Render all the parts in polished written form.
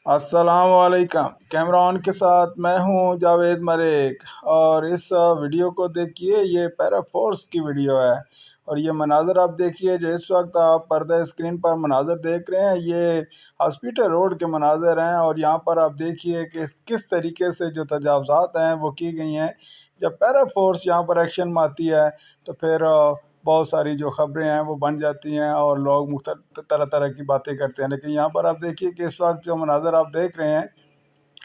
السلام علیکم۔ کیمران کے ساتھ میں ہوں جاوید ملک، اور اس ویڈیو کو دیکھیے۔ یہ پیرا فورس کی ویڈیو ہے، اور یہ مناظر آپ دیکھیے جو اس وقت آپ پردہ اسکرین پر مناظر دیکھ رہے ہیں، یہ ہاسپیٹل روڈ کے مناظر ہیں۔ اور یہاں پر آپ دیکھیے کہ کس طریقے سے جو تجاوزات ہیں وہ کی گئی ہیں۔ جب پیرا فورس یہاں پر ایکشن میں آتی ہے تو پھر بہت ساری جو خبریں ہیں وہ بن جاتی ہیں، اور لوگ مختلف طرح طرح کی باتیں کرتے ہیں۔ لیکن یہاں پر آپ دیکھیے کہ اس وقت جو مناظر آپ دیکھ رہے ہیں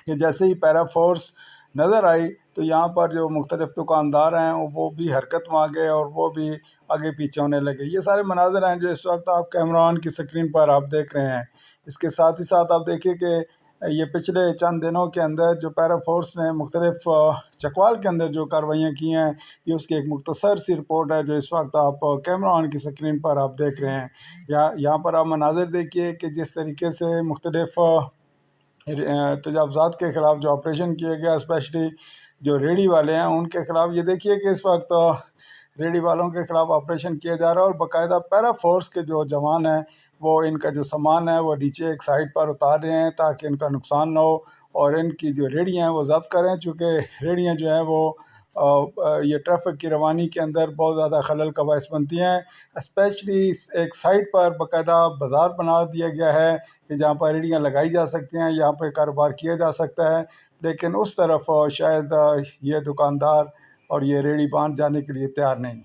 کہ جیسے ہی پیرا فورس نظر آئی تو یہاں پر جو مختلف دکاندار ہیں وہ بھی حرکت میں آ گئے، اور وہ بھی آگے پیچھے ہونے لگے۔ یہ سارے مناظر ہیں جو اس وقت آپ کیمران کی سکرین پر آپ دیکھ رہے ہیں۔ اس کے ساتھ ہی ساتھ آپ دیکھیے کہ یہ پچھلے چند دنوں کے اندر جو پیرا فورس نے مختلف چکوال کے اندر جو کارروائیاں کی ہیں، یہ اس کی ایک مختصر سی رپورٹ ہے جو اس وقت آپ کیمران کی سکرین پر آپ دیکھ رہے ہیں۔ یہاں پر آپ مناظر دیکھیے کہ جس طریقے سے مختلف تجاوزات کے خلاف جو آپریشن کیا گیا، اسپیشلی جو ریڑھی والے ہیں ان کے خلاف۔ یہ دیکھیے کہ اس وقت ریڑھی والوں کے خلاف آپریشن کیا جا رہا ہے، اور باقاعدہ پیرا فورس کے جو جوان ہیں وہ ان کا جو سامان ہے وہ نیچے ایک سائڈ پر اتار رہے ہیں تاکہ ان کا نقصان نہ ہو، اور ان کی جو ریڑیاں ہیں وہ ضبط کریں، چونکہ ریڑیاں جو ہیں وہ یہ ٹریفک کی روانی کے اندر بہت زیادہ خلل کا باعث بنتی ہیں۔ اسپیشلی ایک سائٹ پر باقاعدہ بازار بنا دیا گیا ہے کہ جہاں پر ریڑیاں لگائی جا سکتی ہیں، یہاں پہ کاروبار کیا جا سکتا ہے، لیکن اس طرف شاید یہ دکاندار اور یہ ریڑھی باندھ جانے کے لیے تیار نہیں۔